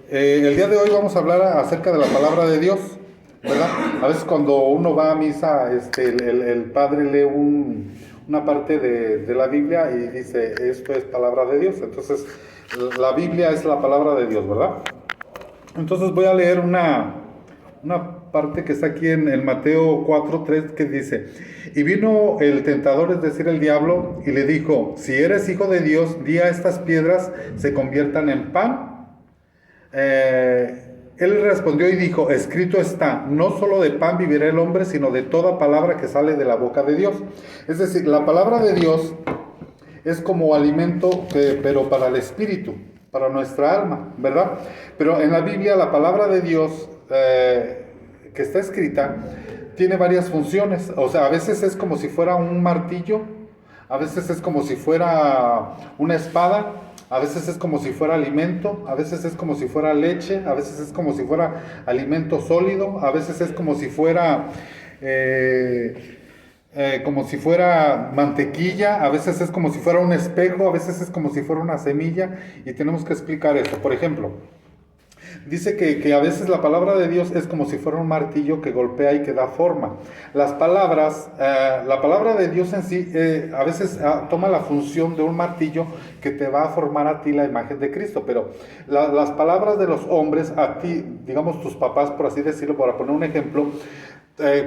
El día de hoy vamos a hablar acerca de la palabra de Dios, ¿verdad? A veces cuando uno va a misa, el padre lee una parte de la Biblia y dice, esto es palabra de Dios. Entonces, la Biblia es la palabra de Dios, ¿verdad? Entonces voy a leer una parte que está aquí en Mateo 4:3 que dice, y vino el tentador, es decir, el diablo, y le dijo, si eres hijo de Dios, di a estas piedras se conviertan en pan. Él respondió y dijo, escrito está, no solo de pan vivirá el hombre, sino de toda palabra que sale de la boca de Dios. Es decir, la palabra de Dios es como alimento, pero para el espíritu, para nuestra alma, ¿verdad? Pero en la Biblia la palabra de Dios que está escrita tiene varias funciones. O sea, a veces es como si fuera un martillo, a veces es como si fuera una espada, a veces es como si fuera alimento, a veces es como si fuera leche, a veces es como si fuera alimento sólido, a veces es como si fuera mantequilla, a veces es como si fuera un espejo, a veces es como si fuera una semilla, y tenemos que explicar esto. Por ejemplo, dice que a veces la palabra de Dios es como si fuera un martillo que golpea y que da forma. Las palabras, la palabra de Dios en sí, a veces toma la función de un martillo que te va a formar a ti la imagen de Cristo, pero las palabras de los hombres, a ti, digamos tus papás, por así decirlo, para poner un ejemplo,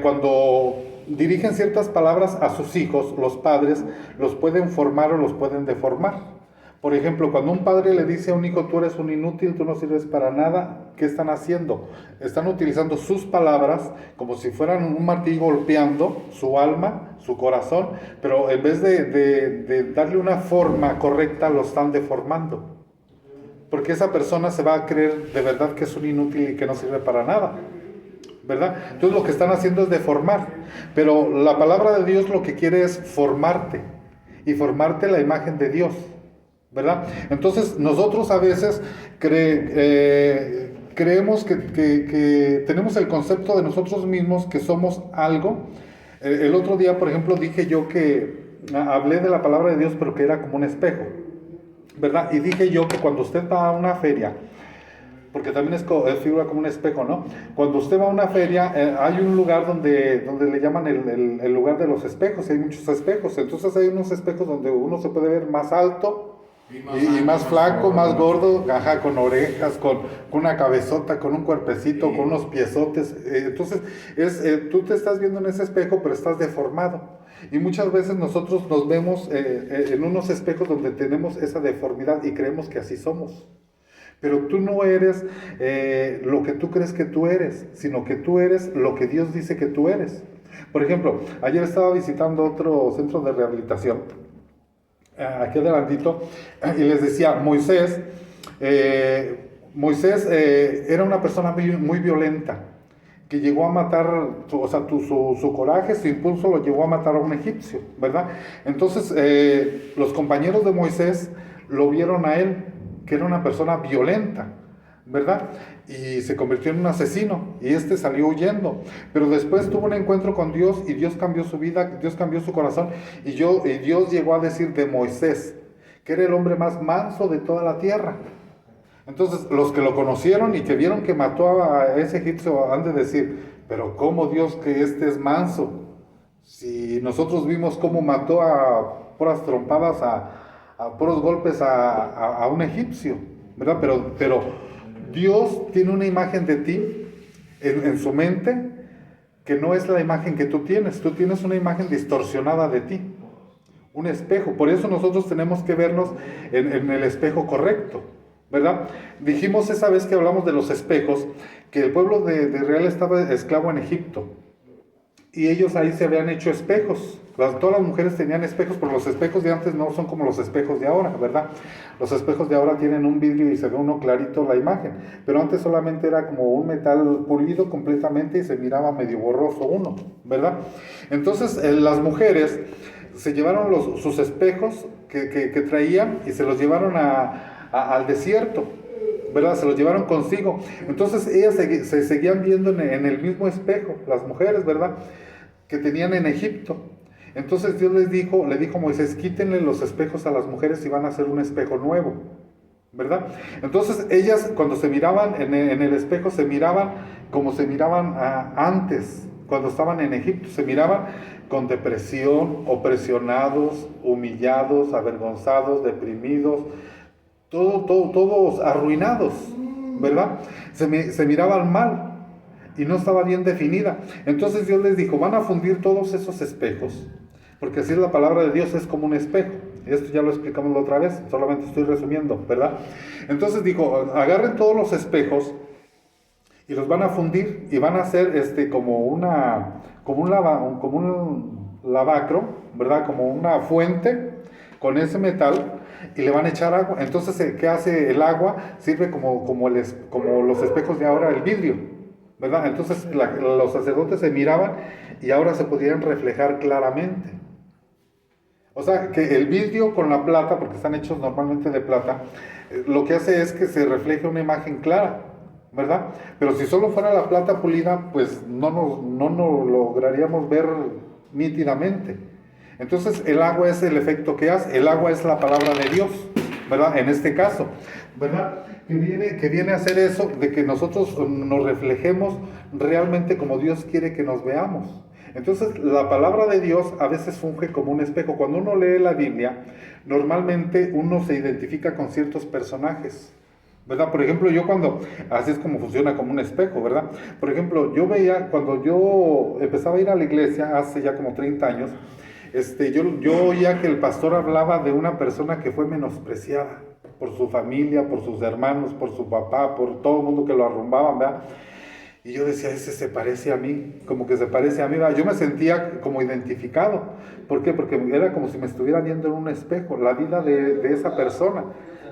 cuando dirigen ciertas palabras a sus hijos, los padres los pueden formar o los pueden deformar. Por ejemplo, cuando un padre le dice a un hijo, tú eres un inútil, tú no sirves para nada, ¿qué están haciendo? Están utilizando sus palabras como si fueran un martillo golpeando su alma, su corazón, pero en vez de darle una forma correcta, lo están deformando. Porque esa persona se va a creer de verdad que es un inútil y que no sirve para nada, ¿verdad? Entonces lo que están haciendo es deformar. Pero la palabra de Dios lo que quiere es formarte y formarte la imagen de Dios, ¿verdad? Entonces nosotros a veces creemos que tenemos el concepto de nosotros mismos que somos algo. El otro día, por ejemplo, dije yo que hablé de la palabra de Dios, pero que era como un espejo, ¿verdad? Y dije yo que cuando usted va a una feria, porque también es figura como un espejo, ¿no? Cuando usted va a una feria, hay un lugar donde le llaman el lugar de los espejos, y hay muchos espejos. Entonces hay unos espejos donde uno se puede ver más alto y más flaco, más gordo, ajá, con orejas, con una cabezota, con un cuerpecito, con unos piezotes. Entonces tú te estás viendo en ese espejo, pero estás deformado. Y muchas veces nosotros nos vemos en unos espejos donde tenemos esa deformidad y creemos que así somos. Pero tú no eres lo que tú crees que tú eres, sino que tú eres lo que Dios dice que tú eres. Por ejemplo, ayer estaba visitando otro centro de rehabilitación, aquí adelantito, y les decía, Moisés era una persona muy violenta, que llegó a matar, o sea, su coraje, su impulso lo llevó a matar a un egipcio, ¿verdad? Entonces, los compañeros de Moisés lo vieron a él, que era una persona violenta, ¿verdad? Y se convirtió en un asesino, y este salió huyendo. Pero después tuvo un encuentro con Dios, y Dios cambió su vida, Dios cambió su corazón, y Dios llegó a decir de Moisés, que era el hombre más manso de toda la tierra. Entonces, los que lo conocieron y que vieron que mató a ese egipcio han de decir, pero ¿cómo Dios que este es manso? Si nosotros vimos cómo mató a puras trompadas, a puros golpes a un egipcio, ¿verdad? Pero Dios tiene una imagen de ti en su mente que no es la imagen que tú tienes una imagen distorsionada de ti, un espejo. Por eso nosotros tenemos que vernos en el espejo correcto, ¿verdad? Dijimos esa vez que hablamos de los espejos, que el pueblo de Israel estaba esclavo en Egipto, y ellos ahí se habían hecho espejos. Todas las mujeres tenían espejos, pero los espejos de antes no son como los espejos de ahora, ¿verdad? Los espejos de ahora tienen un vidrio y se ve uno clarito la imagen, pero antes solamente era como un metal pulido completamente y se miraba medio borroso uno, ¿verdad? Entonces las mujeres se llevaron sus espejos que traían y se los llevaron al desierto, ¿verdad? Se los llevaron consigo. Entonces ellas se seguían viendo en el mismo espejo, las mujeres, ¿verdad? Que tenían en Egipto. Entonces Dios le dijo a Moisés, quítenle los espejos a las mujeres y van a hacer un espejo nuevo. ¿verdad? Entonces ellas cuando se miraban en el espejo se miraban como se miraban antes, cuando estaban en Egipto, se miraban con depresión, opresionados, humillados, avergonzados, deprimidos, todos arruinados, ¿verdad? Se miraban mal y no estaba bien definida. Entonces Dios les dijo, van a fundir todos esos espejos, porque así es la palabra de Dios, es como un espejo. Esto ya lo explicamos la otra vez, solamente estoy resumiendo, ¿verdad? Entonces dijo, agarren todos los espejos y los van a fundir y van a hacer como un lavacro, ¿verdad? Como una fuente con ese metal y le van a echar agua. Entonces, ¿qué hace el agua? Sirve como los espejos de ahora, el vidrio, ¿verdad? Entonces los sacerdotes se miraban y ahora se podían reflejar claramente. O sea, que el vidrio con la plata, porque están hechos normalmente de plata, lo que hace es que se refleje una imagen clara, ¿verdad? Pero si solo fuera la plata pulida, pues no nos lograríamos ver nítidamente. Entonces, el agua es el efecto que hace, el agua es la palabra de Dios, ¿verdad? En este caso, ¿verdad? Que viene a hacer eso, de que nosotros nos reflejemos realmente como Dios quiere que nos veamos. Entonces, la palabra de Dios a veces funge como un espejo. Cuando uno lee la Biblia, normalmente uno se identifica con ciertos personajes, ¿verdad? Por ejemplo, así es como funciona como un espejo, ¿verdad? Por ejemplo, yo veía, cuando yo empezaba a ir a la iglesia, hace ya como 30 años, yo oía que el pastor hablaba de una persona que fue menospreciada por su familia, por sus hermanos, por su papá, por todo el mundo que lo arrumbaban, ¿verdad? Y yo decía, ese se parece a mí, como que se parece a mí, ¿verdad? Yo me sentía como identificado. ¿Por qué? Porque era como si me estuviera viendo en un espejo, la vida de esa persona,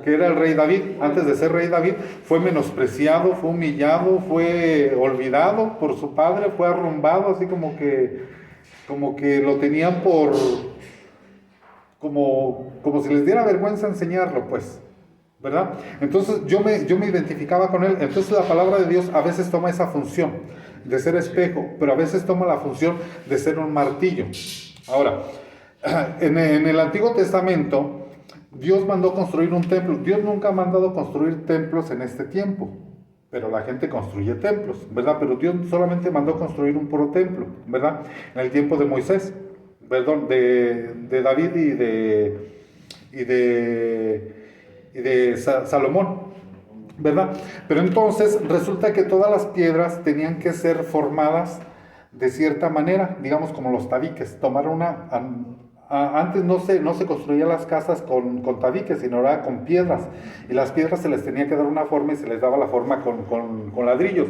que era el rey David. Antes de ser rey David, fue menospreciado, fue humillado, fue olvidado por su padre, fue arrumbado, así como que lo tenían como si les diera vergüenza enseñarlo, pues, ¿verdad? Entonces yo me identificaba con él. Entonces la palabra de Dios a veces toma esa función de ser espejo, pero a veces toma la función de ser un martillo. Ahora, en el Antiguo Testamento, Dios mandó construir un templo. Dios nunca ha mandado construir templos en este tiempo, pero la gente construye templos, ¿verdad? Pero Dios solamente mandó construir un puro templo, ¿verdad? En el tiempo de Moisés, perdón, de David y de Salomón, ¿verdad? Pero entonces resulta que todas las piedras tenían que ser formadas de cierta manera, digamos como los tabiques. Antes no se construían las casas con tabiques, sino era con piedras, y las piedras se les tenía que dar una forma y se les daba la forma con ladrillos.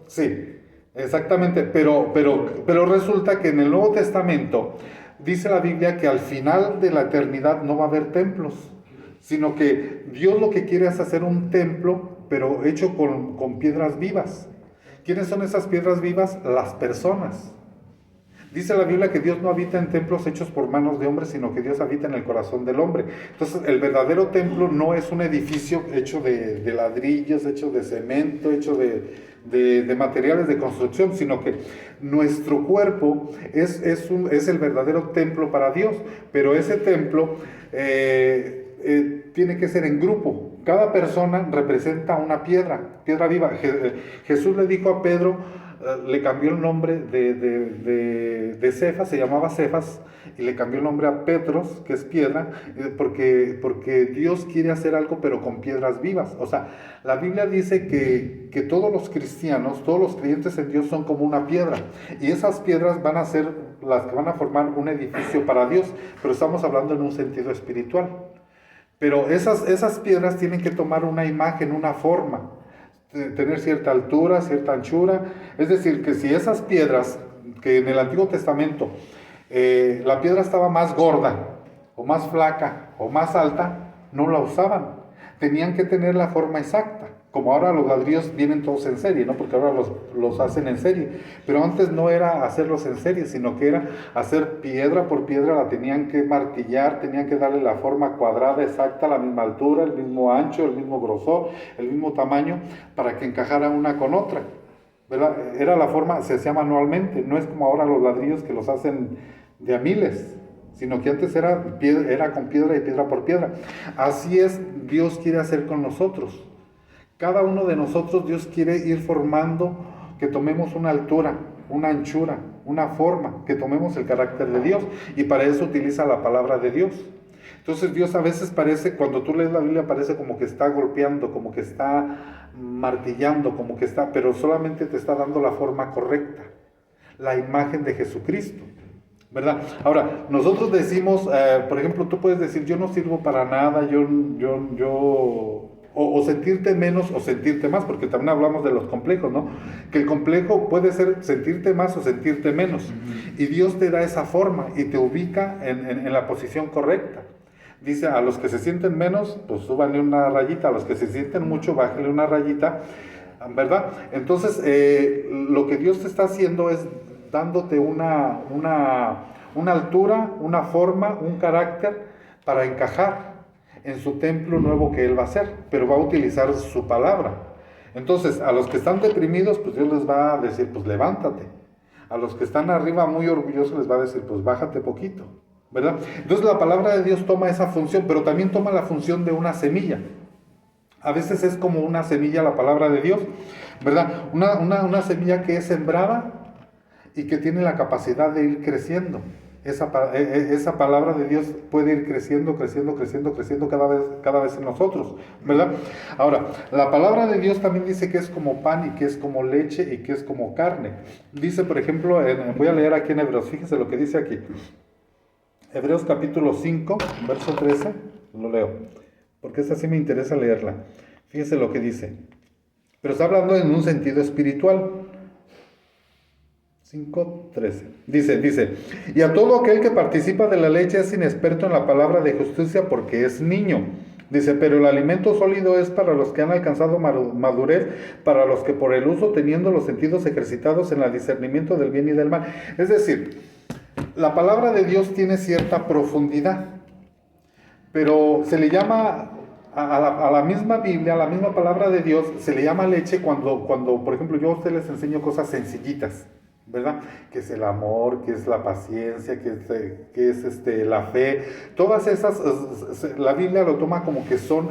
Sí, exactamente, pero resulta que en el Nuevo Testamento dice la Biblia que al final de la eternidad no va a haber templos, sino que Dios lo que quiere es hacer un templo, pero hecho con piedras vivas. ¿Quiénes son esas piedras vivas? Las personas. Dice la Biblia que Dios no habita en templos hechos por manos de hombres, sino que Dios habita en el corazón del hombre. Entonces, el verdadero templo no es un edificio hecho de ladrillos, hecho de cemento, hecho de materiales de construcción, sino que nuestro cuerpo es el verdadero templo para Dios. Pero ese templo tiene que ser en grupo. Cada persona representa una piedra viva. Jesús le dijo a Pedro, le cambió el nombre de Cefas, se llamaba Cefas, y le cambió el nombre a Petros, que es piedra, porque Dios quiere hacer algo, pero con piedras vivas. O sea, la Biblia dice que todos los cristianos, todos los creyentes en Dios son como una piedra, y esas piedras van a ser las que van a formar un edificio para Dios, pero estamos hablando en un sentido espiritual. Pero esas piedras tienen que tomar una imagen, una forma, tener cierta altura, cierta anchura. Es decir, que si esas piedras, que en el Antiguo Testamento la piedra estaba más gorda, o más flaca, o más alta, no la usaban. Tenían que tener la forma exacta. Como ahora los ladrillos vienen todos en serie, ¿no? Porque ahora los hacen en serie. Pero antes no era hacerlos en serie, sino que era hacer piedra por piedra, la tenían que martillar, tenían que darle la forma cuadrada exacta, la misma altura, el mismo ancho, el mismo grosor, el mismo tamaño, para que encajara una con otra, ¿verdad? Era la forma, se hacía manualmente, no es como ahora los ladrillos que los hacen de a miles, sino que antes era con piedra y piedra por piedra. Así es, Dios quiere hacer con nosotros. Cada uno de nosotros Dios quiere ir formando, que tomemos una altura, una anchura, una forma, que tomemos el carácter de Dios, y para eso utiliza la palabra de Dios. Entonces Dios a veces parece, cuando tú lees la Biblia, parece como que está golpeando, como que está martillando, como que está, pero solamente te está dando la forma correcta, la imagen de Jesucristo, ¿verdad? Ahora, nosotros decimos, por ejemplo, tú puedes decir, yo no sirvo para nada, o sentirte menos o sentirte más, porque también hablamos de los complejos, ¿no? Que el complejo puede ser sentirte más o sentirte menos, y Dios te da esa forma y te ubica en la posición correcta. Dice, a los que se sienten menos, pues súbanle una rayita, a los que se sienten mucho, bájenle una rayita, ¿verdad? Entonces, lo que Dios te está haciendo es dándote una altura, una forma, un carácter para encajar en su templo nuevo que Él va a hacer, pero va a utilizar su palabra. Entonces, a los que están deprimidos, pues Dios les va a decir, pues levántate. A los que están arriba muy orgullosos les va a decir, pues bájate poquito, ¿verdad? Entonces la palabra de Dios toma esa función, pero también toma la función de una semilla. A veces es como una semilla la palabra de Dios, ¿verdad? Una semilla que es sembrada y que tiene la capacidad de ir creciendo. Esa palabra de Dios puede ir creciendo cada vez en nosotros, ¿verdad? Ahora, la palabra de Dios también dice que es como pan y que es como leche y que es como carne. Dice, por ejemplo, voy a leer aquí en Hebreos, fíjese lo que dice aquí. Hebreos capítulo 5, verso 13, lo leo, porque esa sí me interesa leerla. Fíjese lo que dice, pero está hablando en un sentido espiritual. 5:13. Dice, y a todo aquel que participa de la leche es inexperto en la palabra de justicia porque es niño. Dice, pero el alimento sólido es para los que han alcanzado madurez, para los que por el uso teniendo los sentidos ejercitados en el discernimiento del bien y del mal. Es decir, la palabra de Dios tiene cierta profundidad, pero se le llama a la misma Biblia, a la misma palabra de Dios, se le llama leche cuando, por ejemplo, yo a ustedes les enseño cosas sencillitas, ¿verdad? Que es el amor, que es la paciencia, que es la fe. Todas esas, la Biblia lo toma como que son,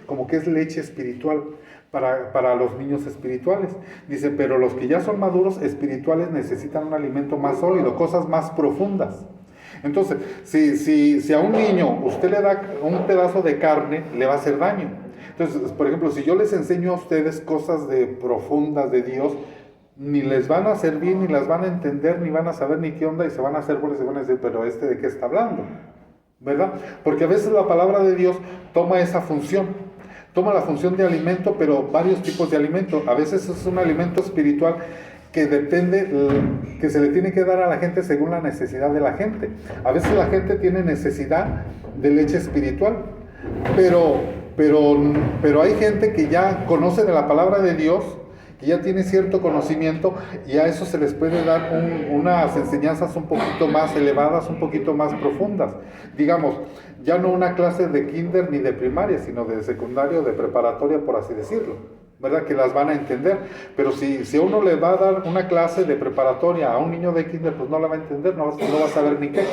como que es leche espiritual para los niños espirituales. Dice, pero los que ya son maduros espirituales necesitan un alimento más sólido, cosas más profundas. Entonces, si a un niño usted le da un pedazo de carne, le va a hacer daño. Entonces, por ejemplo, si yo les enseño a ustedes cosas profundas de Dios, ni les van a servir, ni las van a entender, ni van a saber ni qué onda, y se van a hacer bolas y van a decir, pero ¿de qué está hablando? ¿Verdad? Porque a veces la palabra de Dios toma esa función, toma la función de alimento, pero varios tipos de alimento. A veces es un alimento espiritual que depende, que se le tiene que dar a la gente según la necesidad de la gente. A veces la gente tiene necesidad de leche espiritual, pero hay gente que ya conoce de la palabra de Dios, que ya tiene cierto conocimiento, y a eso se les puede dar unas enseñanzas un poquito más elevadas, un poquito más profundas. Digamos, ya no una clase de kinder ni de primaria, sino de secundaria o de preparatoria, por así decirlo, ¿verdad? Que las van a entender. Pero si a uno le va a dar una clase de preparatoria a un niño de kinder, pues no la va a entender, no va a saber ni qué.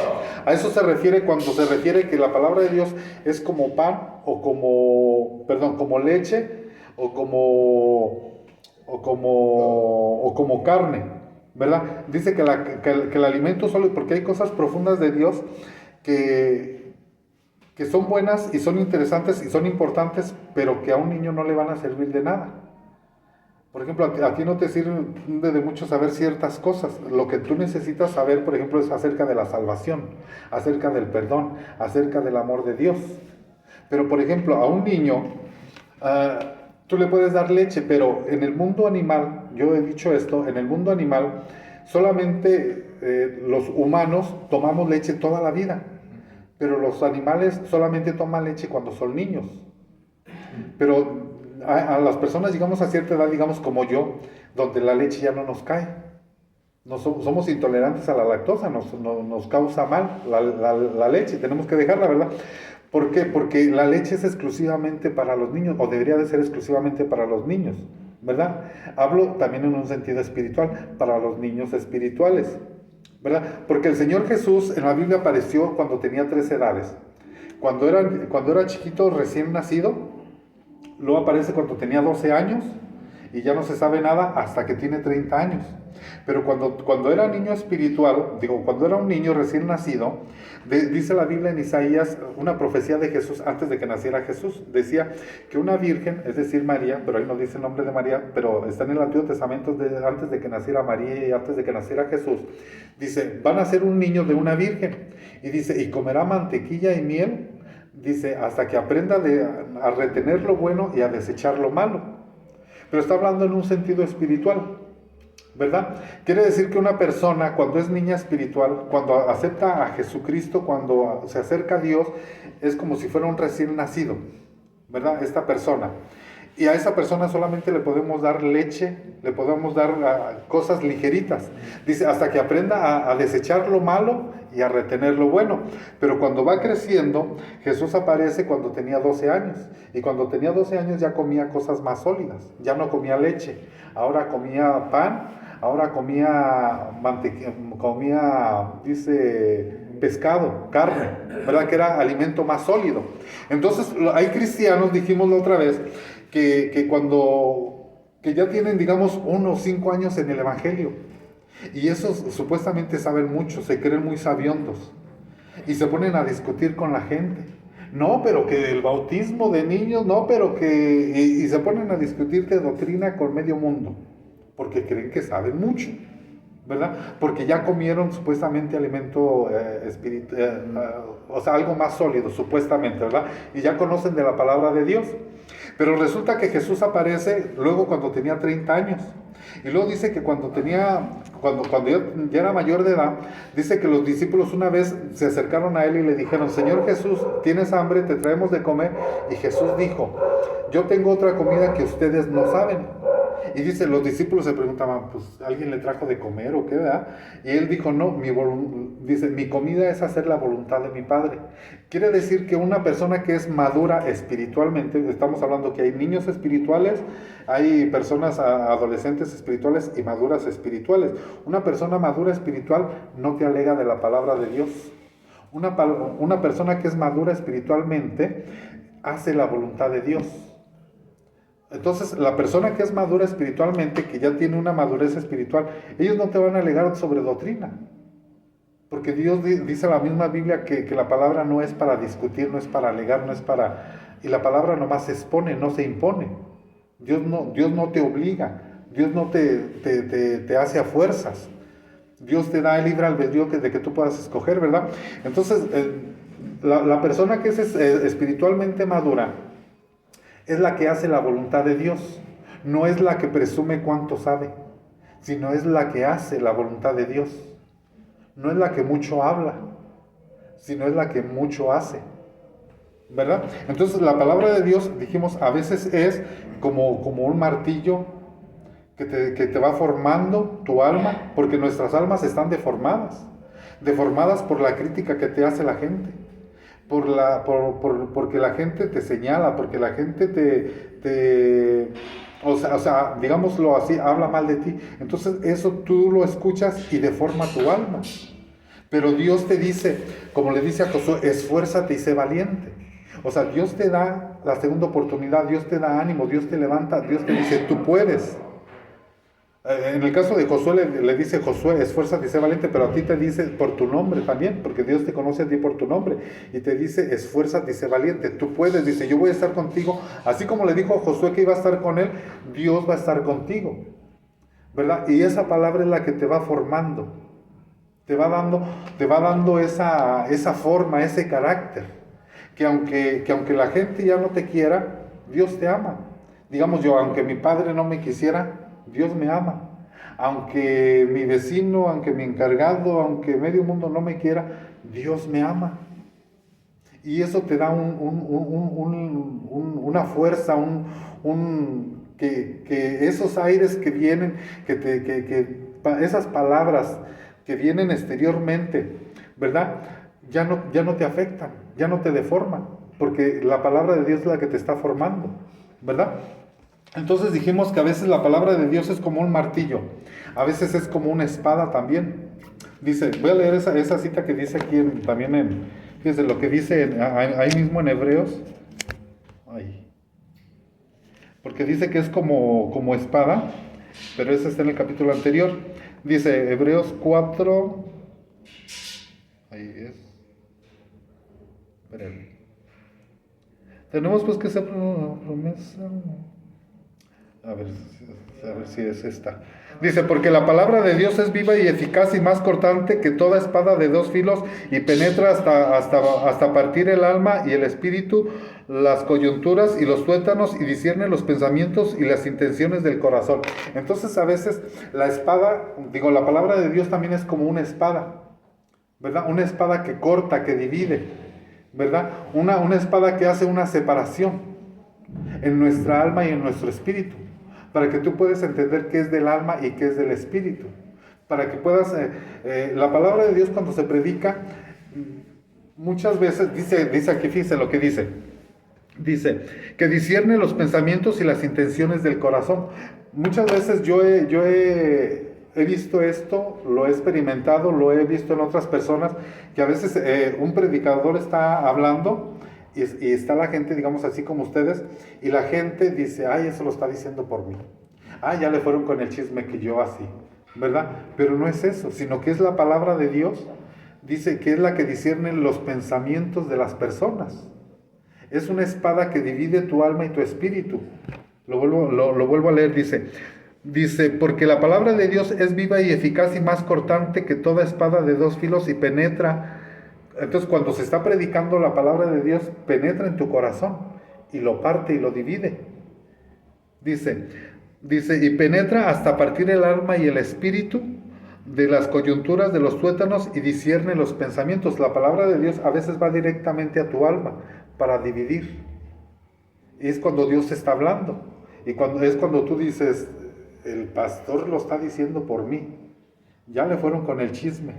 A eso se refiere cuando se refiere que la palabra de Dios es como pan, o como leche, o como carne, ¿verdad? Dice que el alimento sólido, porque hay cosas profundas de Dios que son buenas y son interesantes y son importantes, pero que a un niño no le van a servir de nada. Por ejemplo, a ti no te sirve de mucho saber ciertas cosas. Lo que tú necesitas saber, por ejemplo, es acerca de la salvación, acerca del perdón, acerca del amor de Dios. Pero, por ejemplo, a un niño, tú le puedes dar leche, pero en el mundo animal, yo he dicho esto, en el mundo animal, solamente los humanos tomamos leche toda la vida, pero los animales solamente toman leche cuando son niños. Pero a las personas, digamos, a cierta edad, digamos como yo, donde la leche ya no nos cae, somos intolerantes a la lactosa, nos causa mal la leche, tenemos que dejarla, ¿verdad? ¿Por qué? Porque la leche es exclusivamente para los niños, o debería de ser exclusivamente para los niños, ¿verdad? Hablo también en un sentido espiritual, para los niños espirituales, ¿verdad? Porque el Señor Jesús en la Biblia apareció cuando tenía 3 edades. Cuando era chiquito, recién nacido, luego aparece cuando tenía 12 años y ya no se sabe nada hasta que tiene 30 años. Pero cuando era niño espiritual, cuando era un niño recién nacido, dice la Biblia en Isaías, una profecía de Jesús antes de que naciera Jesús, decía que una virgen, es decir María, pero ahí no dice el nombre de María, pero está en el Antiguo Testamento antes de que naciera María y antes de que naciera Jesús, dice, van a ser un niño de una virgen, y dice, y comerá mantequilla y miel, dice, hasta que aprenda a retener lo bueno y a desechar lo malo. Pero está hablando en un sentido espiritual, ¿verdad? Quiere decir que una persona, cuando es niña espiritual, cuando acepta a Jesucristo, cuando se acerca a Dios, es como si fuera un recién nacido, ¿verdad? Esta persona. Y a esa persona solamente le podemos dar leche, le podemos dar cosas ligeritas. Dice, hasta que aprenda a desechar lo malo y a retener lo bueno. Pero cuando va creciendo, Jesús aparece cuando tenía 12 años. Y cuando tenía 12 años ya comía cosas más sólidas. Ya no comía leche, ahora comía pan, ahora comía dice, pescado, carne, ¿verdad? Que era alimento más sólido. Entonces, hay cristianos, dijimos la otra vez, que ya tienen, digamos, 1 o 5 años en el Evangelio. Y esos supuestamente saben mucho, se creen muy sabiondos. Y se ponen a discutir con la gente. No, pero que el bautismo de niños, no, pero que... Y se ponen a discutir de doctrina con medio mundo. Porque creen que saben mucho, ¿verdad? Porque ya comieron supuestamente alimento o sea, algo más sólido, supuestamente, ¿verdad? Y ya conocen de la palabra de Dios. Pero resulta que Jesús aparece luego cuando tenía 30 años. Y luego dice que cuando ya era mayor de edad, dice que los discípulos una vez se acercaron a él y le dijeron, Señor Jesús, ¿tienes hambre? Te traemos de comer. Y Jesús dijo, yo tengo otra comida que ustedes no saben. Y dice, los discípulos se preguntaban, pues, ¿alguien le trajo de comer o qué, verdad? Y él dijo, no, mi comida es hacer la voluntad de mi Padre. Quiere decir que una persona que es madura espiritualmente, estamos hablando que hay niños espirituales, hay personas adolescentes espirituales y maduras espirituales. Una persona madura espiritual no te alega de la palabra de Dios. Una persona que es madura espiritualmente hace la voluntad de Dios. Entonces, la persona que es madura espiritualmente, que ya tiene una madurez espiritual, ellos no te van a alegar sobre doctrina. Porque Dios dice en la misma Biblia que la palabra no es para discutir, no es para alegar, no es para... Y la palabra nomás se expone, no se impone. Dios no te obliga, Dios no te hace a fuerzas. Dios te da el libre albedrío de que tú puedas escoger, ¿verdad? Entonces, la persona que es espiritualmente madura, es la que hace la voluntad de Dios, no es la que presume cuánto sabe, sino es la que hace la voluntad de Dios. No es la que mucho habla, sino es la que mucho hace, ¿verdad? Entonces la palabra de Dios, dijimos, a veces es como un martillo que te va formando tu alma, porque nuestras almas están deformadas por la crítica que te hace la gente. Porque la gente te señala, porque la gente o sea, digámoslo así, habla mal de ti. Entonces eso tú lo escuchas y deforma tu alma. Pero Dios te dice, como le dice a Josué, esfuérzate y sé valiente. O sea, Dios te da la segunda oportunidad, Dios te da ánimo, Dios te levanta, Dios te dice, tú puedes. En el caso de Josué le dice Josué, esfuérzate y sé valiente, pero a ti te dice por tu nombre también, porque Dios te conoce a ti por tu nombre, y te dice, esfuérzate y sé valiente, tú puedes, dice, yo voy a estar contigo, así como le dijo a Josué que iba a estar con él, Dios va a estar contigo, ¿verdad? Y esa palabra es la que te va formando, te va dando esa forma, ese carácter, que aunque la gente ya no te quiera, Dios te ama. Digamos yo, aunque mi padre no me quisiera, Dios me ama. Aunque mi vecino, aunque mi encargado, aunque medio mundo no me quiera, Dios me ama. Y eso te da una fuerza, que esos aires que vienen, esas palabras que vienen exteriormente, ¿verdad? Ya no te afectan, ya no te deforman, porque la palabra de Dios es la que te está formando, ¿verdad? Entonces dijimos que a veces la palabra de Dios es como un martillo, a veces es como una espada también, Dice, voy a leer esa cita que dice aquí también fíjense lo que dice ahí mismo en Hebreos. Ay, porque dice que es como espada, pero ese está en el capítulo anterior. Dice Hebreos 4, ahí es. Espérenme. Tenemos pues que ser promesa. A ver si es esta. Dice, porque la palabra de Dios es viva y eficaz y más cortante que toda espada de dos filos y penetra hasta partir el alma y el espíritu, las coyunturas y los tuétanos y discierne los pensamientos y las intenciones del corazón. Entonces a veces la espada, la palabra de Dios también es como una espada, ¿verdad? Una espada que corta, que divide, ¿verdad? Una espada que hace una separación en nuestra alma y en nuestro espíritu, para que tú puedas entender qué es del alma y qué es del espíritu, para que puedas, la palabra de Dios cuando se predica, muchas veces, dice aquí, fíjense lo que dice que discierne los pensamientos y las intenciones del corazón. Muchas veces yo he visto esto, lo he experimentado, lo he visto en otras personas, que a veces un predicador está hablando y está la gente, digamos así como ustedes, y la gente dice, ay, eso lo está diciendo por mí. Ah, ya le fueron con el chisme que yo así, ¿verdad? Pero no es eso, sino que es la palabra de Dios, dice que es la que discierne los pensamientos de las personas. Es una espada que divide tu alma y tu espíritu. Lo vuelvo a leer, dice, porque la palabra de Dios es viva y eficaz y más cortante que toda espada de dos filos y penetra. Entonces, cuando se está predicando la palabra de Dios, penetra en tu corazón y lo parte y lo divide. Dice, y penetra hasta partir el alma y el espíritu, de las coyunturas de los tuétanos y discierne los pensamientos. La palabra de Dios a veces va directamente a tu alma para dividir. Y es cuando Dios está hablando. Y es cuando tú dices, el pastor lo está diciendo por mí. Ya le fueron con el chisme.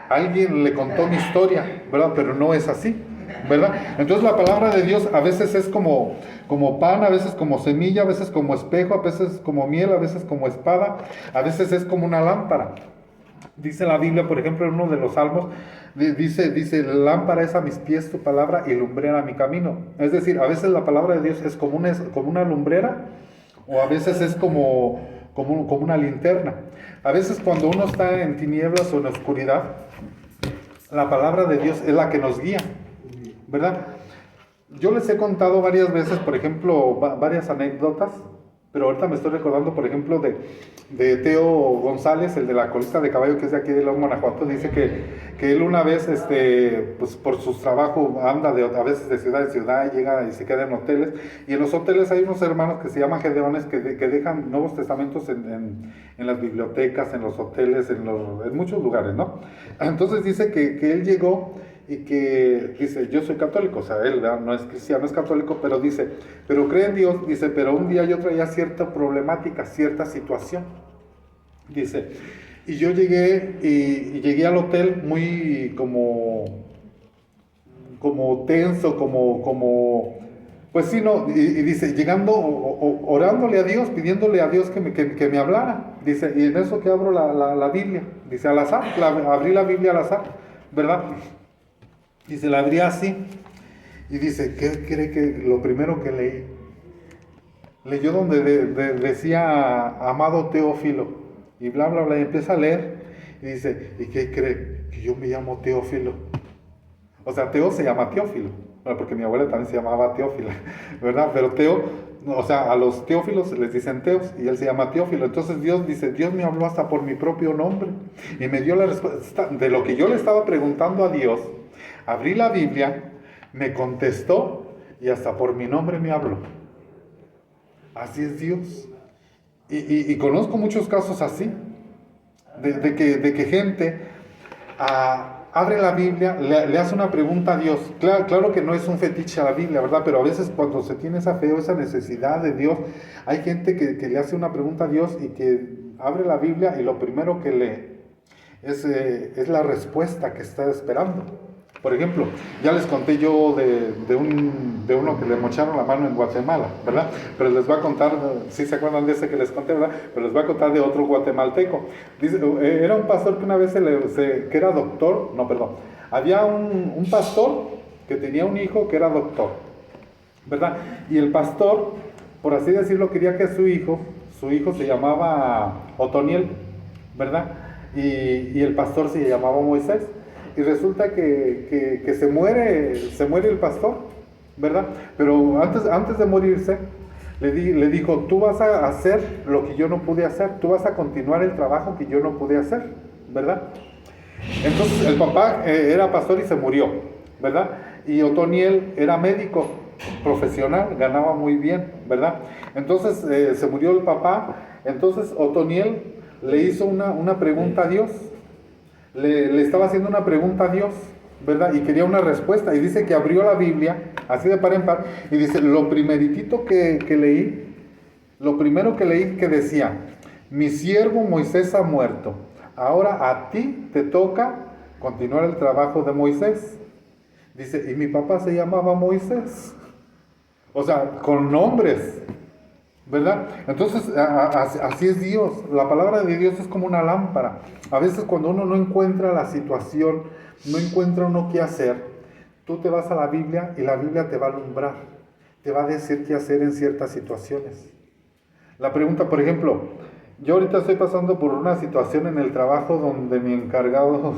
Alguien le contó mi historia, ¿verdad? Pero no es así, ¿verdad? Entonces la palabra de Dios a veces es como pan, a veces como semilla, a veces como espejo, a veces como miel, a veces como espada, a veces es como una lámpara. Dice la Biblia, por ejemplo, en uno de los salmos, dice, lámpara es a mis pies tu palabra y lumbrera a mi camino. Es decir, a veces la palabra de Dios es como una lumbrera, o a veces es como una linterna. A veces cuando uno está en tinieblas o en oscuridad, la palabra de Dios es la que nos guía, ¿verdad? Yo les he contado varias veces, por ejemplo, varias anécdotas, pero ahorita me estoy recordando, por ejemplo, de Teo González, el de la colita de caballo, que es de aquí de León, Guanajuato. Dice que él una vez, pues por su trabajo, anda a veces de ciudad en ciudad, llega y se queda en hoteles, y en los hoteles hay unos hermanos que se llaman gedeones, que dejan Nuevos Testamentos en las bibliotecas, en los hoteles, en muchos lugares, ¿no? Entonces dice que él llegó y que dice, yo soy católico, o sea, él no es cristiano, es católico, pero dice, pero cree en Dios, dice, pero un día yo traía cierta problemática, cierta situación, dice, y yo llegué al hotel muy como tenso, pues sí, no, y dice, llegando, orándole a Dios, pidiéndole a Dios que me hablara, dice, y en eso que abro la Biblia, dice, al azar, abrí la Biblia al azar, ¿verdad? Y se la abría así, y dice, ¿qué cree que lo primero que leí? Leyó donde decía, amado Teófilo, y bla, bla, bla, y empieza a leer, y dice, ¿y qué cree? Que yo me llamo Teófilo. O sea, Teo se llama Teófilo, porque mi abuela también se llamaba Teófila, ¿verdad? Pero Teo, o sea, a los teófilos les dicen Teos, y él se llama Teófilo. Entonces Dios dice, Dios me habló hasta por mi propio nombre, y me dio la respuesta de lo que yo le estaba preguntando a Dios. Abrí la Biblia, me contestó y hasta por mi nombre me habló. Así es Dios. Y conozco muchos casos así, de que gente abre la Biblia, le hace una pregunta a Dios. Claro que no es un fetiche a la Biblia, ¿verdad? Pero a veces cuando se tiene esa fe o esa necesidad de Dios, hay gente que le hace una pregunta a Dios y que abre la Biblia y lo primero que lee es la respuesta que está esperando. Por ejemplo, ya les conté yo de uno que le mocharon la mano en Guatemala, ¿verdad? Pero les voy a contar, si se acuerdan de ese que les conté, ¿verdad? Pero les voy a contar de otro guatemalteco. Dice, era un pastor que una vez que era doctor, no, perdón, había un pastor que tenía un hijo que era doctor, ¿verdad? Y el pastor, por así decirlo, quería que su hijo se llamaba Otoniel, ¿verdad? Y el pastor se llamaba Moisés. Y resulta que se muere el pastor, ¿verdad? Pero antes de morirse, le dijo, tú vas a hacer lo que yo no pude hacer, tú vas a continuar el trabajo que yo no pude hacer, ¿verdad? Entonces el papá era pastor y se murió, ¿verdad? Y Otoniel era médico profesional, ganaba muy bien, ¿verdad? Entonces se murió el papá, entonces Otoniel le hizo una pregunta a Dios. Le estaba haciendo una pregunta a Dios, ¿verdad? Y quería una respuesta. Y dice que abrió la Biblia, así de par en par, y dice, lo primero que leí que decía, mi siervo Moisés ha muerto, ahora a ti te toca continuar el trabajo de Moisés. Dice, y mi papá se llamaba Moisés. O sea, con nombres, ¿verdad? Entonces, así es Dios. La palabra de Dios es como una lámpara. A veces cuando uno no encuentra la situación, no encuentra uno qué hacer, tú te vas a la Biblia y la Biblia te va a alumbrar, te va a decir qué hacer en ciertas situaciones. La pregunta, por ejemplo, yo ahorita estoy pasando por una situación en el trabajo donde mi encargado,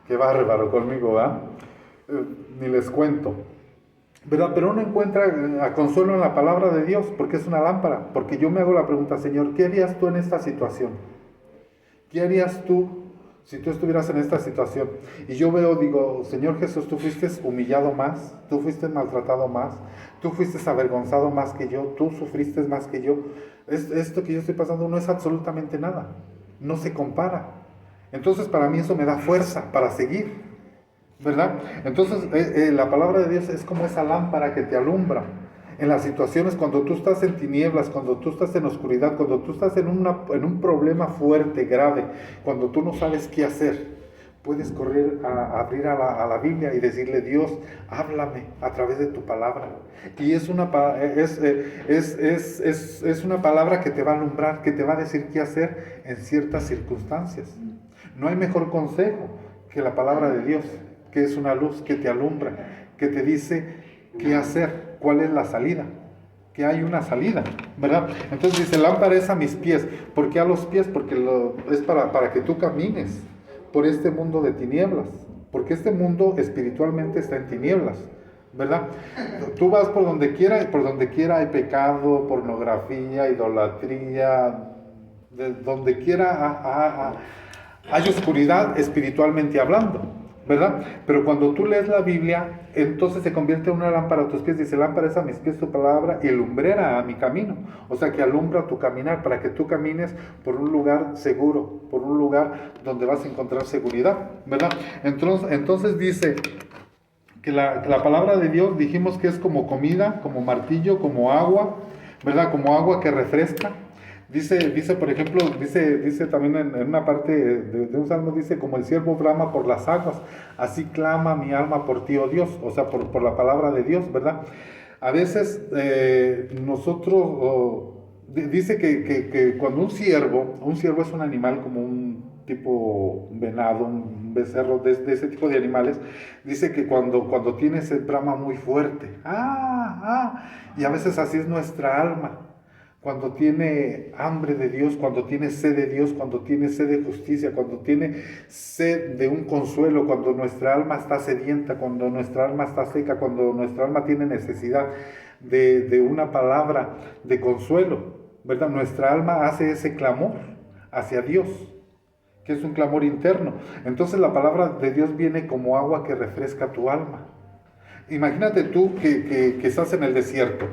qué bárbaro conmigo, ¿verdad? Ni les cuento. ¿Verdad? Pero uno encuentra consuelo en la palabra de Dios porque es una lámpara. Porque yo me hago la pregunta, Señor, ¿qué harías tú en esta situación? ¿Qué harías tú si tú estuvieras en esta situación? Y yo digo, Señor Jesús, tú fuiste humillado más, tú fuiste maltratado más, tú fuiste avergonzado más que yo, tú sufriste más que yo. Esto que yo estoy pasando no es absolutamente nada, no se compara. Entonces para mí eso me da fuerza para seguir, ¿verdad? Entonces la palabra de Dios es como esa lámpara que te alumbra en las situaciones cuando tú estás en tinieblas, cuando tú estás en oscuridad, cuando tú estás en un problema fuerte, grave, cuando tú no sabes qué hacer. Puedes correr a abrir a la Biblia y decirle, Dios, háblame a través de tu palabra. Y es una palabra que te va a alumbrar, que te va a decir qué hacer en ciertas circunstancias. No hay mejor consejo que la palabra de Dios, que es una luz que te alumbra, que te dice qué hacer, cuál es la salida, que hay una salida, ¿verdad? Entonces dice, lámpara es a mis pies. ¿Por qué a los pies? Porque es para que tú camines por este mundo de tinieblas, porque este mundo espiritualmente está en tinieblas, ¿verdad? Tú vas por donde quiera hay pecado, pornografía, idolatría, de donde quiera hay oscuridad espiritualmente hablando, ¿verdad? Pero cuando tú lees la Biblia, entonces se convierte en una lámpara a tus pies. Dice, lámpara es a mis pies tu palabra y lumbrera a mi camino. O sea, que alumbra tu caminar para que tú camines por un lugar seguro, por un lugar donde vas a encontrar seguridad, ¿verdad? Entonces dice que la palabra de Dios, dijimos que es como comida, como martillo, como agua, ¿verdad? Como agua que refresca. Dice, por ejemplo, dice también en una parte de un salmo, dice, como el siervo brama por las aguas, así clama mi alma por ti, oh Dios, o sea, por la palabra de Dios, ¿verdad? A veces dice que cuando un ciervo es un animal como un tipo venado, un becerro, de ese tipo de animales, dice que cuando tiene sed brama muy fuerte, y a veces así es nuestra alma. Cuando tiene hambre de Dios, cuando tiene sed de Dios, cuando tiene sed de justicia, cuando tiene sed de un consuelo, cuando nuestra alma está sedienta, cuando nuestra alma está seca, cuando nuestra alma tiene necesidad de una palabra de consuelo, ¿verdad? Nuestra alma hace ese clamor hacia Dios, que es un clamor interno. Entonces la palabra de Dios viene como agua que refresca tu alma. Imagínate tú que estás en el desierto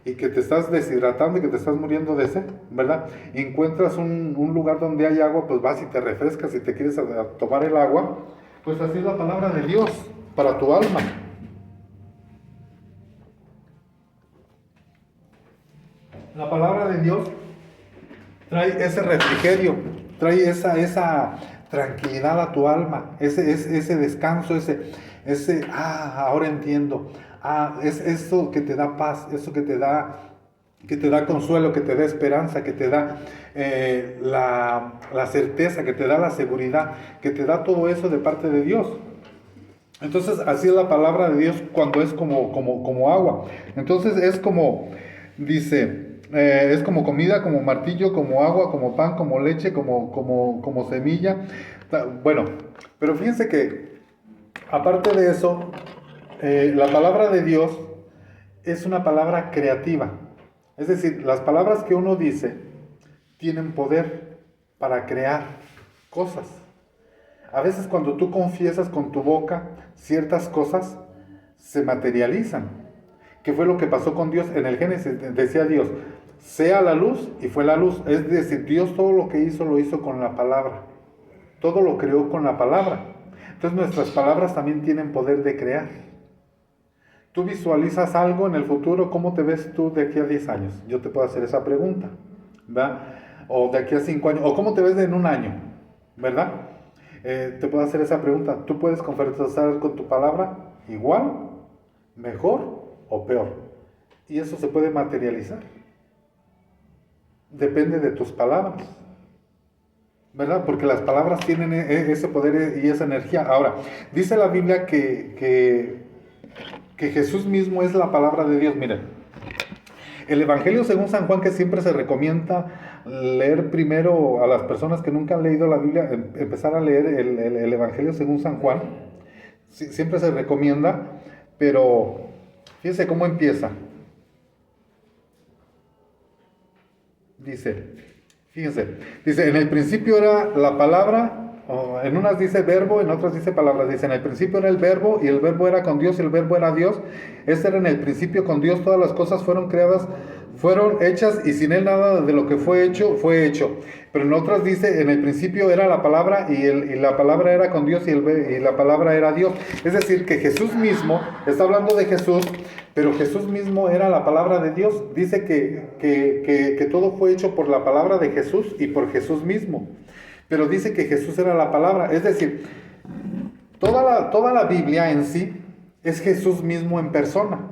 y que te estás deshidratando y que te estás muriendo de sed, ¿verdad? Y encuentras un lugar donde hay agua, pues vas y te refrescas y te quieres tomar el agua. Pues así es la palabra de Dios para tu alma. La palabra de Dios trae ese refrigerio, trae esa tranquilidad a tu alma, ese descanso, ahora entiendo, es eso que te da paz, eso que te da consuelo, que te da esperanza, que te da la certeza, que te da la seguridad, que te da todo eso de parte de Dios. Entonces, así es la palabra de Dios cuando es como agua. Entonces, es como, dice, es como comida, como martillo, como agua, como pan, como leche, como semilla. Bueno, pero fíjense que, aparte de eso, la palabra de Dios es una palabra creativa. Es decir, las palabras que uno dice tienen poder para crear cosas. A veces cuando tú confiesas con tu boca ciertas cosas, se materializan. ¿Qué fue lo que pasó con Dios? En el Génesis decía Dios, sea la luz y fue la luz. Es decir, Dios todo lo que hizo lo hizo con la palabra. Todo lo creó con la palabra. Entonces nuestras palabras también tienen poder de crear. Tú visualizas algo en el futuro, ¿cómo te ves tú de aquí a 10 años? Yo te puedo hacer esa pregunta, ¿verdad? O de aquí a 5 años, o ¿cómo te ves en un año? ¿Verdad? Te puedo hacer esa pregunta. ¿Tú puedes conversar con tu palabra igual, mejor o peor? Y eso se puede materializar. Depende de tus palabras, ¿verdad? Porque las palabras tienen ese poder y esa energía. Ahora, dice la Biblia que Jesús mismo es la palabra de Dios. Miren, el Evangelio según San Juan, que siempre se recomienda leer primero a las personas que nunca han leído la Biblia, empezar a leer el Evangelio según San Juan, siempre se recomienda, pero fíjense cómo empieza. Dice, en el principio era la palabra. En unas dice verbo, en otras dice palabra. Dice, en el principio era el verbo, y el verbo era con Dios, y el verbo era Dios. Este era en el principio con Dios. Todas las cosas fueron creadas, fueron hechas, y sin él nada de lo que fue hecho. Pero en otras dice, en el principio era la palabra, y la palabra era con Dios, y la palabra era Dios. Es decir, que Jesús mismo, está hablando de Jesús, pero Jesús mismo era la palabra de Dios. Dice que todo fue hecho por la palabra de Jesús y por Jesús mismo. Pero dice que Jesús era la palabra. Es decir, toda la Biblia en sí es Jesús mismo en persona.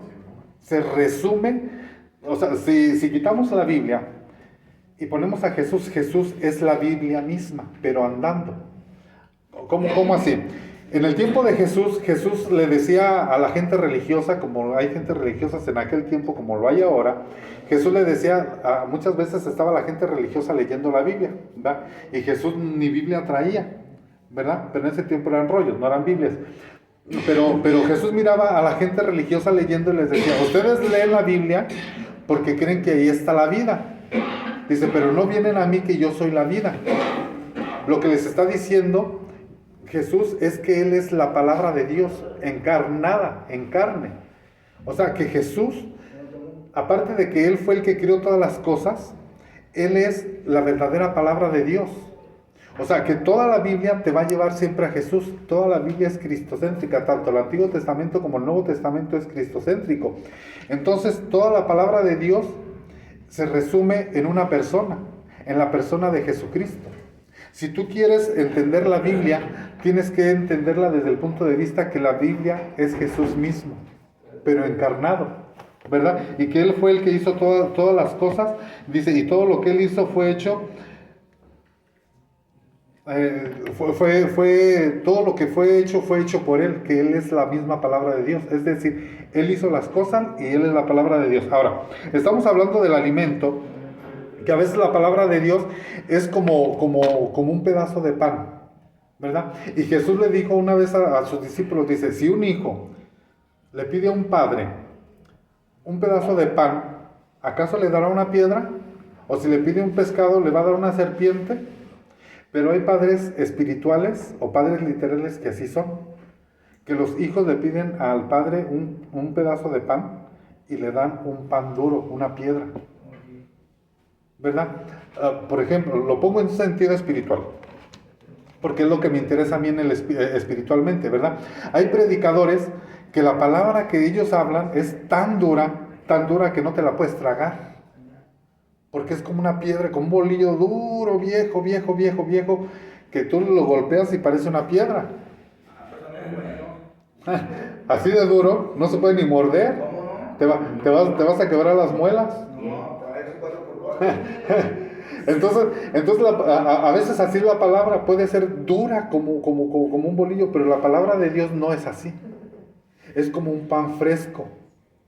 Se resume, o sea, si quitamos la Biblia y ponemos a Jesús, Jesús es la Biblia misma, pero andando. ¿Cómo así? En el tiempo de Jesús, Jesús le decía a la gente religiosa, como hay gente religiosa en aquel tiempo como lo hay ahora, Jesús le decía, muchas veces estaba la gente religiosa leyendo la Biblia, ¿verdad? Y Jesús ni Biblia traía, ¿verdad? Pero en ese tiempo eran rollos, no eran Biblias. Pero Jesús miraba a la gente religiosa leyendo y les decía, ustedes leen la Biblia porque creen que ahí está la vida. Dice, pero no vienen a mí que yo soy la vida. Lo que les está diciendo Jesús es que Él es la palabra de Dios encarnada, en carne. O sea, que Jesús, aparte de que Él fue el que creó todas las cosas, Él es la verdadera palabra de Dios. O sea, que toda la Biblia te va a llevar siempre a Jesús. Toda la Biblia es cristocéntrica, tanto el Antiguo Testamento como el Nuevo Testamento es cristocéntrico. Entonces, toda la palabra de Dios se resume en una persona, en la persona de Jesucristo. Si tú quieres entender la Biblia, tienes que entenderla desde el punto de vista que la Biblia es Jesús mismo, pero encarnado, ¿verdad? Y que Él fue el que hizo todas las cosas, dice, y todo lo que Él hizo fue hecho, todo lo que fue hecho por Él, que Él es la misma palabra de Dios. Es decir, Él hizo las cosas y Él es la palabra de Dios. Ahora, estamos hablando del alimento, que a veces la palabra de Dios es como un pedazo de pan, ¿verdad? Y Jesús le dijo una vez a sus discípulos, dice, si un hijo le pide a un padre un pedazo de pan, ¿acaso le dará una piedra? O si le pide un pescado, ¿le va a dar una serpiente? Pero hay padres espirituales o padres literales que así son, que los hijos le piden al padre un pedazo de pan y le dan un pan duro, una piedra, ¿verdad? Por ejemplo, lo pongo en sentido espiritual, porque es lo que me interesa a mí espiritualmente, ¿verdad? Hay predicadores que la palabra que ellos hablan es tan dura que no te la puedes tragar, porque es como una piedra, como un bolillo duro, viejo, que tú lo golpeas y parece una piedra. Así de duro, no se puede ni morder. ¿Cómo no? Te vas a quebrar las muelas. No, para eso 4x4. Entonces a veces así la palabra puede ser dura como un bolillo, pero la palabra de Dios no es así. Es como un pan fresco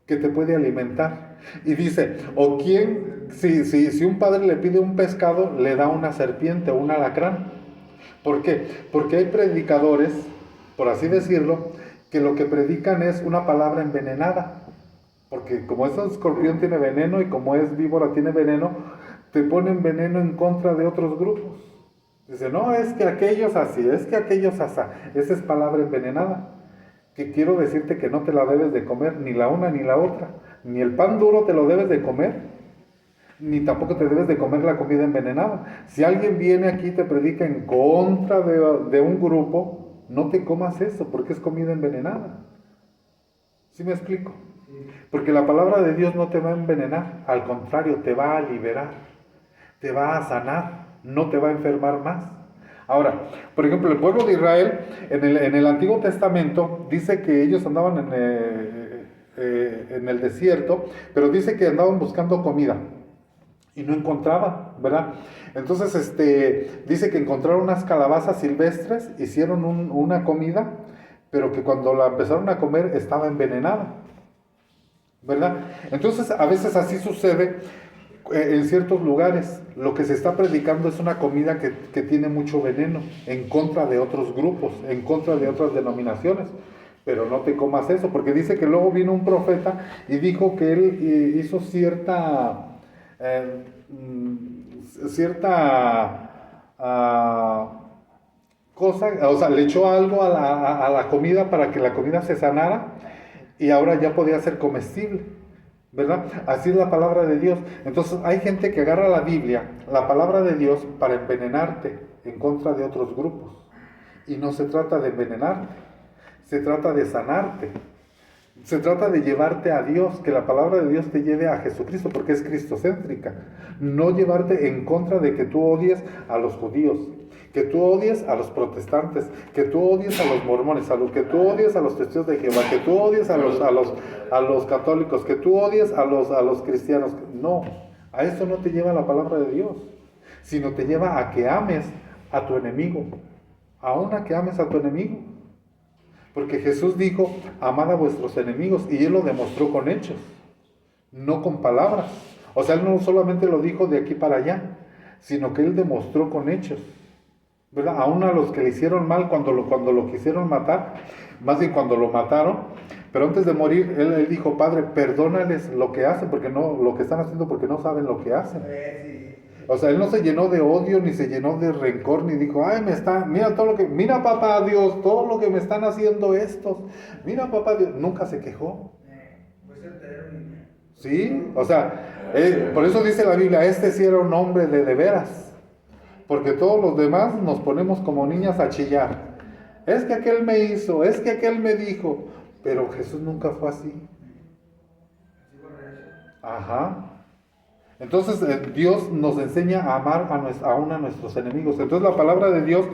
que te puede alimentar. Y dice, o quién, si un padre le pide un pescado, le da una serpiente o un alacrán. ¿Por qué? Porque hay predicadores, por así decirlo, que lo que predican es una palabra envenenada. Porque como ese escorpión tiene veneno y como es víbora tiene veneno, te ponen veneno en contra de otros grupos. Dice, no, es que aquellos así, es que aquellos asá. Esa es palabra envenenada. Que quiero decirte que no te la debes de comer, ni la una ni la otra. Ni el pan duro te lo debes de comer, ni tampoco te debes de comer la comida envenenada. Si alguien viene aquí y te predica en contra de un grupo, no te comas eso, porque es comida envenenada. ¿Sí me explico? Porque la palabra de Dios no te va a envenenar, al contrario, te va a liberar, te va a sanar, no te va a enfermar más. Ahora, por ejemplo, el pueblo de Israel, en el Antiguo Testamento, dice que ellos andaban en el desierto, pero dice que andaban buscando comida y no encontraban, ¿verdad? Entonces, dice que encontraron unas calabazas silvestres, hicieron una comida, pero que cuando la empezaron a comer estaba envenenada, ¿verdad? Entonces, a veces así sucede en ciertos lugares. Lo que se está predicando es una comida que tiene mucho veneno en contra de otros grupos, en contra de otras denominaciones. Pero no te comas eso, porque dice que luego vino un profeta y dijo que él hizo cierta cosa, o sea, le echó algo a la comida para que la comida se sanara y ahora ya podía ser comestible, ¿verdad? Así es la palabra de Dios. Entonces hay gente que agarra la Biblia, la palabra de Dios, para envenenarte en contra de otros grupos. Y no se trata de envenenarte, se trata de sanarte. Se trata de llevarte a Dios, que la palabra de Dios te lleve a Jesucristo, porque es cristocéntrica. No llevarte en contra de que tú odies a los judíos, que tú odies a los protestantes, que tú odies a los mormones, que tú odies a los testigos de Jehová, que tú odies a los católicos, que tú odies a los cristianos. No, a eso no te lleva la palabra de Dios, sino te lleva a que ames a tu enemigo, aún a que ames a tu enemigo. Porque Jesús dijo, amad a vuestros enemigos, y Él lo demostró con hechos, no con palabras. O sea, Él no solamente lo dijo de aquí para allá, sino que Él demostró con hechos, ¿verdad? Aún a los que le hicieron mal cuando lo quisieron matar, más bien cuando lo mataron, pero antes de morir, Él dijo, Padre, perdónales lo que hacen, lo que están haciendo porque no saben lo que hacen. O sea, Él no se llenó de odio, ni se llenó de rencor, ni dijo, ay, mira papá Dios, todo lo que me están haciendo estos, mira papá Dios, nunca se quejó. Sí, o sea, por eso dice la Biblia, este sí era un hombre de veras, porque todos los demás nos ponemos como niñas a chillar. Es que aquel me hizo, es que aquel me dijo, pero Jesús nunca fue así. Ajá. Entonces Dios nos enseña a amar aún a nuestros enemigos. Entonces la palabra de Dios,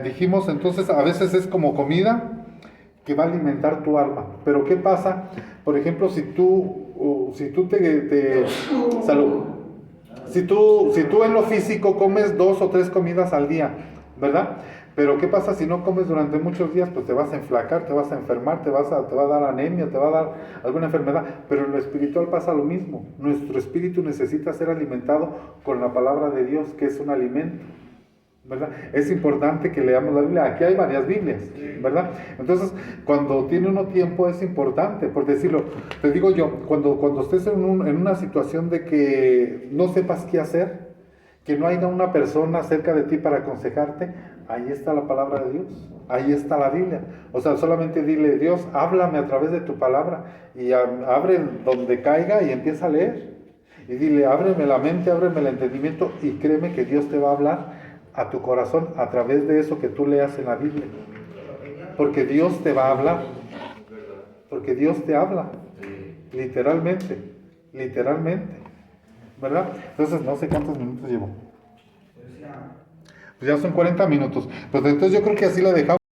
dijimos, entonces a veces es como comida que va a alimentar tu alma. Pero ¿qué pasa? Por ejemplo, si tú salud. Si tú en lo físico comes 2 o 3 comidas al día, ¿verdad? Pero ¿qué pasa si no comes durante muchos días? Pues te vas a enflacar, te vas a enfermar, te va a dar anemia, te va a dar alguna enfermedad. Pero en lo espiritual pasa lo mismo. Nuestro espíritu necesita ser alimentado con la palabra de Dios, que es un alimento, ¿verdad? Es importante que leamos la Biblia. Aquí hay varias Biblias, ¿verdad? Entonces, cuando tiene uno tiempo es importante, por decirlo. Te digo yo, cuando estés en una situación de que no sepas qué hacer, que no haya una persona cerca de ti para aconsejarte, ahí está la palabra de Dios, ahí está la Biblia. O sea, solamente dile, Dios, háblame a través de tu palabra, y abre donde caiga y empieza a leer. Y dile, ábreme la mente, ábreme el entendimiento, y créeme que Dios te va a hablar a tu corazón a través de eso que tú leas en la Biblia. Porque Dios te va a hablar. Porque Dios te habla. Literalmente. ¿Verdad? Entonces, no sé cuántos minutos llevo. Pues ya son 40 minutos. Pues entonces yo creo que así la dejamos.